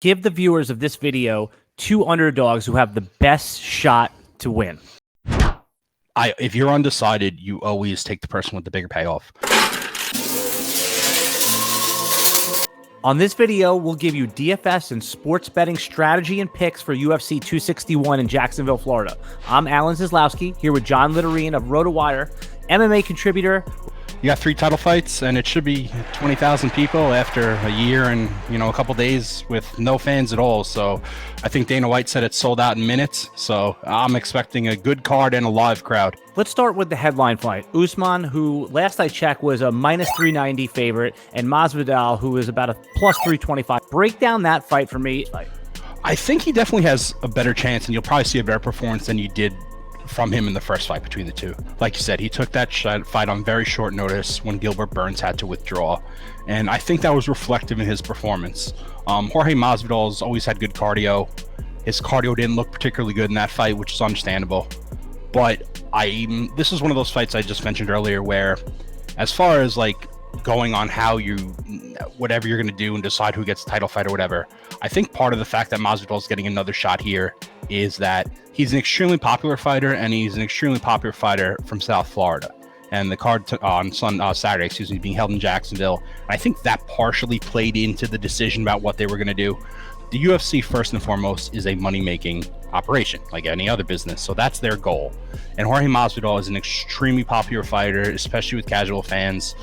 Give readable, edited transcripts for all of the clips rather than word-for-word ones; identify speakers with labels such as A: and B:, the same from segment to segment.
A: Give the viewers of this video two underdogs who have the best shot to win.
B: If you're undecided, you always take the person with the bigger payoff.
A: On this video, we'll give you DFS and sports betting strategy and picks for UFC 261 in Jacksonville, Florida. I'm Alan Zizlowski, here with Jon Litterine of Rotowire, MMA contributor.
B: You got 3 title fights, and it should be 20,000 people after a year and a couple days with no fans at all. So I think Dana White said it sold out in minutes. So I'm expecting a good card and a live crowd.
A: Let's start with the headline fight. Usman, who last I checked was a minus 390 favorite, and Masvidal, who is about a plus 325. Break down that fight for me.
B: I think he definitely has a better chance, and you'll probably see a better performance than you did from him in the first fight between the two. Like you said, he took that fight on very short notice when Gilbert Burns had to withdraw, and I think that was reflective in his performance. Jorge Masvidal has always had good cardio. His cardio didn't look particularly good in that fight, which is understandable, but this is one of those fights I just mentioned earlier where, as far as like going on how whatever you're going to do and decide who gets the title fight or whatever, I think part of the fact that Masvidal is getting another shot here is that he's an extremely popular fighter, and he's an extremely popular fighter from South Florida. And the card on Saturday, being held in Jacksonville. I think that partially played into the decision about what they were going to do. The UFC, first and foremost, is a money-making operation, like any other business. So that's their goal. And Jorge Masvidal is an extremely popular fighter, especially with casual fans.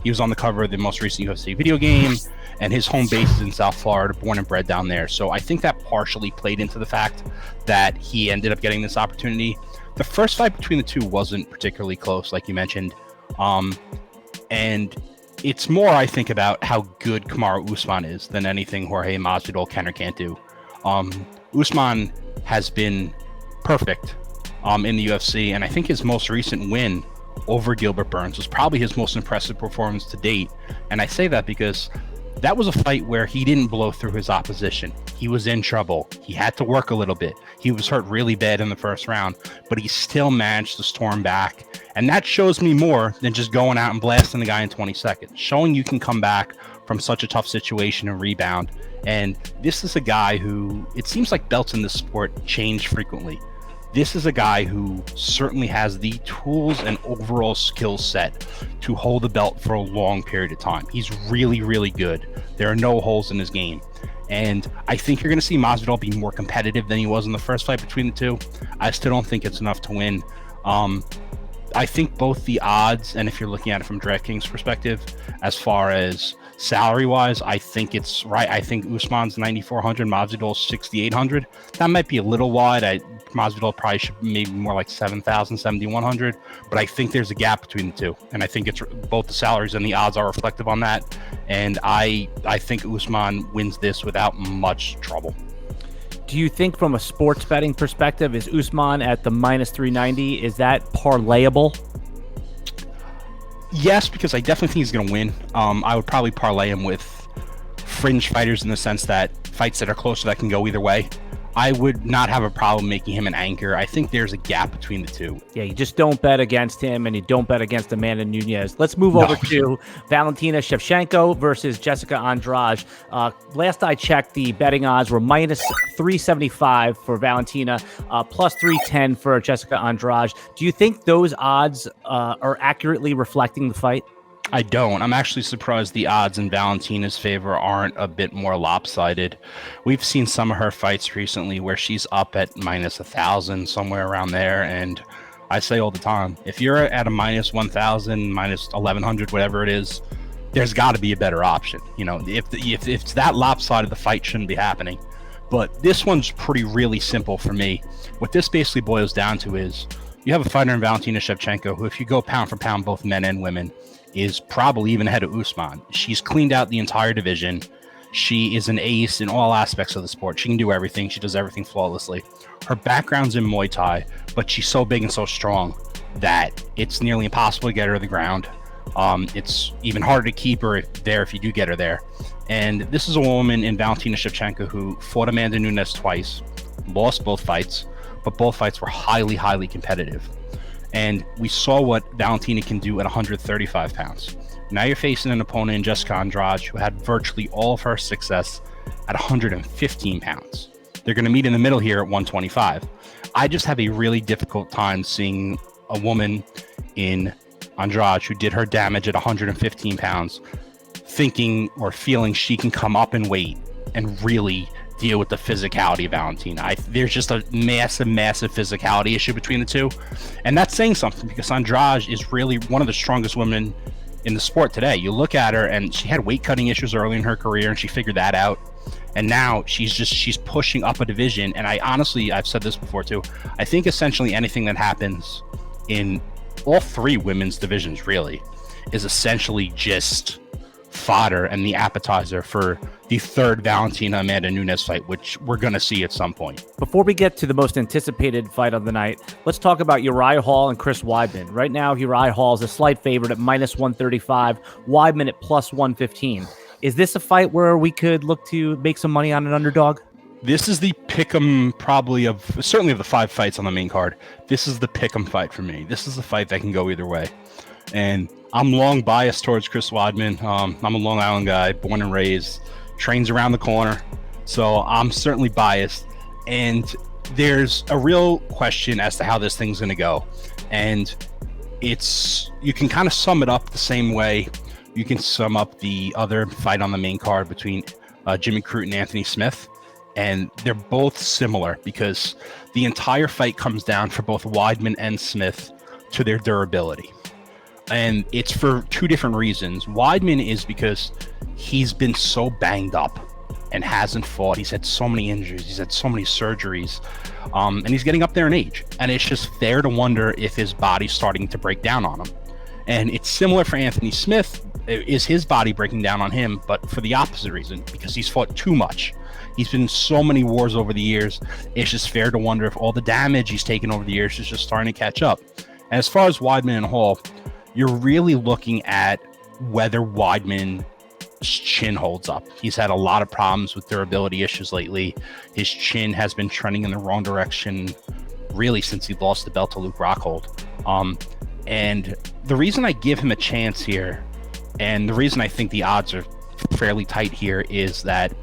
B: He was on the cover of the most recent UFC video game, and his home base is in South Florida, born and bred down there. So I think that partially played into the fact that he ended up getting this opportunity. The first fight between the two wasn't particularly close, like you mentioned. And it's more, I think, about how good Kamaru Usman is than anything Jorge Masvidal can or can't do. Usman has been perfect in the UFC, and I think his most recent win over Gilbert Burns was probably his most impressive performance to date. And I say that because that was a fight where he didn't blow through his opposition. He was in trouble. He had to work a little bit. He was hurt really bad in the first round, but he still managed to storm back. And that shows me more than just going out and blasting the guy in 20 seconds, showing you can come back from such a tough situation and rebound. And this is a guy who, it seems like belts in this sport change frequently. This is a guy who certainly has the tools and overall skill set to hold the belt for a long period of time. He's really, really good. There are no holes in his game. And I think you're going to see Masvidal be more competitive than he was in the first fight between the two. I still don't think it's enough to win. I think both the odds, and if you're looking at it from DraftKings perspective, as far as salary wise, I think it's right. I think Usman's 9,400, Masvidal's 6,800. That might be a little wide. Masvidal probably should maybe more like 7,000, 7,100, but I think there's a gap between the two, and I think it's both the salaries and the odds are reflective on that. And I think Usman wins this without much trouble.
A: Do you think from a sports betting perspective, is Usman at the minus 390, is that parlayable?
B: Yes, because I definitely think he's going to win. I would probably parlay him with fringe fighters in the sense that fights that are closer that can go either way. I would not have a problem making him an anchor. I think there's a gap between the two.
A: Yeah, you just don't bet against him, and you don't bet against Amanda Nunes. Let's move over to Valentina Shevchenko versus Jessica Andraj. Last I checked, the betting odds were minus 375 for Valentina, plus 310 for Jessica Andraj. Do you think those odds are accurately reflecting the fight?
B: I don't. I'm actually surprised the odds in Valentina's favor aren't a bit more lopsided. We've seen some of her fights recently where she's up at minus 1,000, somewhere around there. And I say all the time, if you're at a minus 1,000, minus 1,100, whatever it is, there's got to be a better option. If it's that lopsided, the fight shouldn't be happening. But this one's really simple for me. What this basically boils down to is you have a fighter in Valentina Shevchenko who, if you go pound for pound, both men and women, is probably even ahead of Usman. She's cleaned out the entire division. She is an ace in all aspects of the sport. She can do everything. She does everything flawlessly. Her background's in Muay Thai, but she's so big and so strong that it's nearly impossible to get her to the ground. It's even harder to keep her there if you do get her there. And this is a woman in Valentina Shevchenko who fought Amanda Nunes twice, lost both fights, but both fights were highly, highly competitive. And we saw what Valentina can do at 135 pounds. Now you're facing an opponent in Jessica Andraj who had virtually all of her success at 115 pounds. They're going to meet in the middle here at 125. I just have a really difficult time seeing a woman in Andraj who did her damage at 115 pounds thinking or feeling she can come up in weight and really deal with the physicality of Valentina. There's just a massive physicality issue between the two. And that's saying something, because Andraj is really one of the strongest women in the sport today. You look at her, and she had weight cutting issues early in her career, and she figured that out. And now she's pushing up a division. And I've said this before too, I think essentially anything that happens in all three women's divisions really is essentially just fodder and the appetizer for the third Valentina Amanda Nunes fight, which we're going to see at some point.
A: Before we get to the most anticipated fight of the night, let's talk about Uriah Hall and Chris Weidman. Right now, Uriah Hall is a slight favorite at -135, Weidman at +115. Is this a fight where we could look to make some money on an underdog?
B: This is the pick'em certainly of the 5 fights on the main card. This is the pick'em fight for me. This is the fight that can go either way. And I'm long biased towards Chris Weidman. I'm a Long Island guy, born and raised, trains around the corner. So I'm certainly biased. And there's a real question as to how this thing's going to go. And you can kind of sum it up the same way you can sum up the other fight on the main card between Jimmy Crute and Anthony Smith. And they're both similar because the entire fight comes down for both Weidman and Smith to their durability. And it's for 2 different reasons. Weidman is because he's been so banged up and hasn't fought. He's had so many injuries. He's had so many surgeries. And he's getting up there in age. And it's just fair to wonder if his body's starting to break down on him. And it's similar for Anthony Smith. Is his body breaking down on him, but for the opposite reason, because he's fought too much. He's been in so many wars over the years. It's just fair to wonder if all the damage he's taken over the years is just starting to catch up. And as far as Weidman and Hall, you're really looking at whether Weidman's chin holds up. He's had a lot of problems with durability issues lately. His chin has been trending in the wrong direction really since he lost the belt to Luke Rockhold. And the reason I give him a chance here, and the reason I think the odds are fairly tight here, is that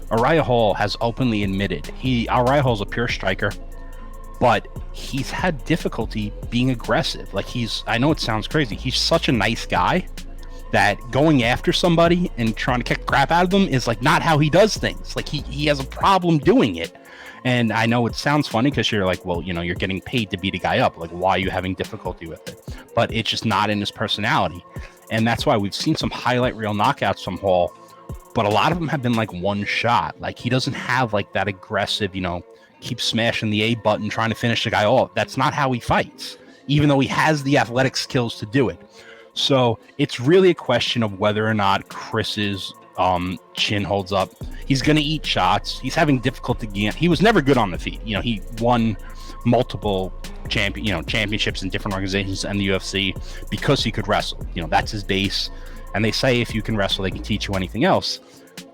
B: Uriah Hall has openly admitted Uriah Hall's a pure striker, but he's had difficulty being aggressive. Like I know it sounds crazy. He's such a nice guy that going after somebody and trying to kick the crap out of them is like not how he does things. Like he has a problem doing it. And I know it sounds funny because you're like, well, you're getting paid to beat a guy up. Like, why are you having difficulty with it? But it's just not in his personality. And that's why we've seen some highlight reel knockouts from Hall, but a lot of them have been like one shot. Like he doesn't have like that aggressive, keep smashing the A button, trying to finish the guy off. That's not how he fights, even though he has the athletic skills to do it. So it's really a question of whether or not Chris's chin holds up. He's going to eat shots. He's having difficulty. He was never good on the feet. He won multiple championships in different organizations and the UFC because he could wrestle. That's his base. And they say if you can wrestle, they can teach you anything else.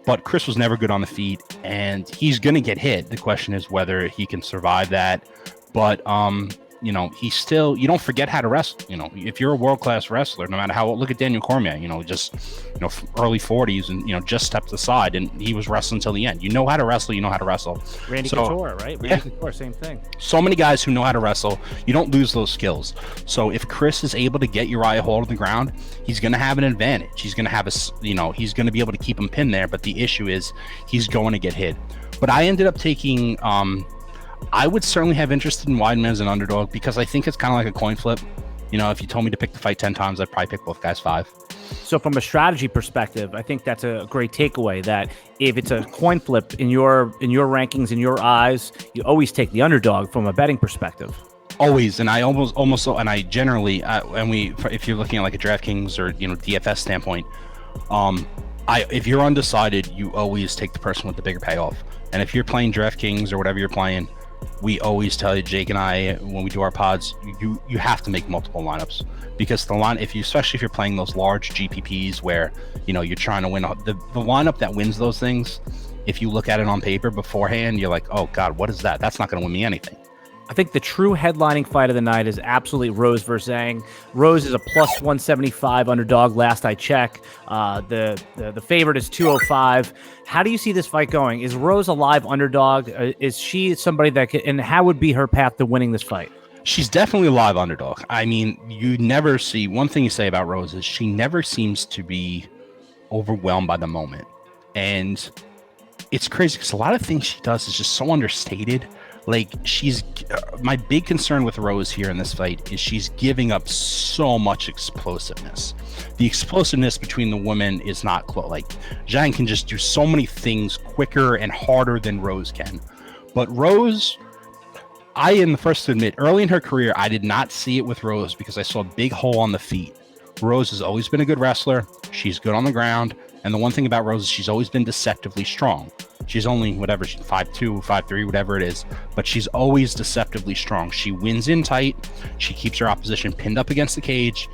B: But Chris was never good on the feet, and he's going to get hit. The question is whether he can survive that. But he's still, you don't forget how to wrestle. If you're a world-class wrestler, no matter how, look at Daniel Cormier, just early 40s and just stepped aside and he was wrestling till the end. You know how to wrestle, Randy
A: Couture, right? Randy Couture, same thing.
B: So many guys who know how to wrestle, you don't lose those skills. So if Chris is able to get Uriah Hall to the ground, he's going to have an advantage. He's going to have he's going to be able to keep him pinned there, but the issue is he's going to get hit. But I ended up taking I would certainly have interest in Weidman as an underdog because I think it's kind of like a coin flip. If you told me to pick the fight 10 times, I'd probably pick both guys 5.
A: So from a strategy perspective, I think that's a great takeaway, that if it's a coin flip in your rankings, in your eyes, you always take the underdog from a betting perspective.
B: Always. And I almost, and I generally, if you're looking at like a DraftKings or, DFS standpoint, if you're undecided, you always take the person with the bigger payoff. And if you're playing DraftKings or whatever you're playing, we always tell you, Jake and I, when we do our pods, you have to make multiple lineups, because the line, especially if you're playing those large GPPs where you're trying to win the lineup that wins those things. If you look at it on paper beforehand, you're like, oh God, what is that? That's not going to win me anything.
A: I think the true headlining fight of the night is absolutely Rose versus Zhang. Rose is a plus 175 underdog last I check. The favorite is 205. How do you see this fight going? Is Rose a live underdog? Is she somebody that can, and how would be her path to winning this fight?
B: She's definitely a live underdog. I mean, you never see, one thing you say about Rose is she never seems to be overwhelmed by the moment. And it's crazy because a lot of things she does is just so understated. Like, my big concern with Rose here in this fight is she's giving up so much explosiveness. The explosiveness between the women is not close. Like, Zhang can just do so many things quicker and harder than Rose can. But Rose, I am the first to admit, early in her career, I did not see it with Rose because I saw a big hole on the feet. Rose has always been a good wrestler. She's good on the ground. And the one thing about Rose is she's always been deceptively strong. She's only, whatever, 5'2", 5'3", whatever it is, but she's always deceptively strong. She wins in tight. She keeps her opposition pinned up against the cage,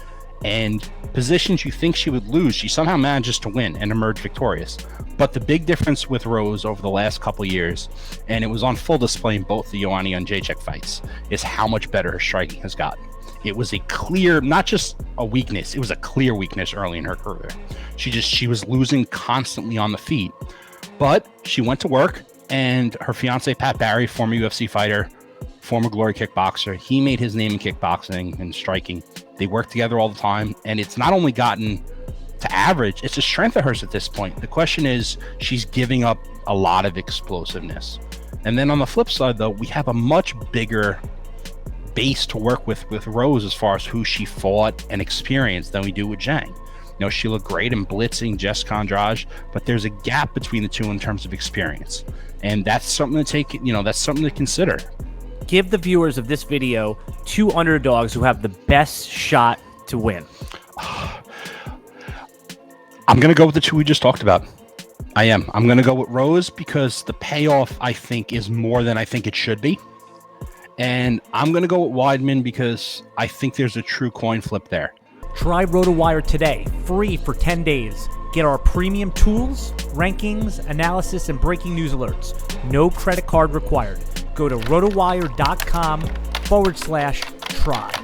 B: and positions you think she would lose, she somehow manages to win and emerge victorious. But the big difference with Rose over the last couple of years, and it was on full display in both the Joanna and Jacek fights, is how much better her striking has gotten. It was a clear, not just a weakness, it was a clear weakness early in her career. She was losing constantly on the feet. But she went to work, and her fiance, Pat Barry, former UFC fighter, former Glory kickboxer, he made his name in kickboxing and striking. They work together all the time, and it's not only gotten to average, it's a strength of hers at this point. The question is, she's giving up a lot of explosiveness. And then on the flip side, though, we have a much bigger base to work with Rose as far as who she fought and experienced than we do with Zhang. You know, she looked great in blitzing Jessica Andraj, but there's a gap between the two in terms of experience. And that's something to take, that's something to consider.
A: Give the viewers of this video 2 underdogs who have the best shot to win.
B: I'm going to go with the 2 we just talked about. I am. I'm going to go with Rose because the payoff, I think, is more than I think it should be. And I'm going to go with Weidman because I think there's a true coin flip there.
A: Try Rotowire today, free for 10 days. Get our premium tools, rankings, analysis, and breaking news alerts. No credit card required. Go to rotowire.com/try.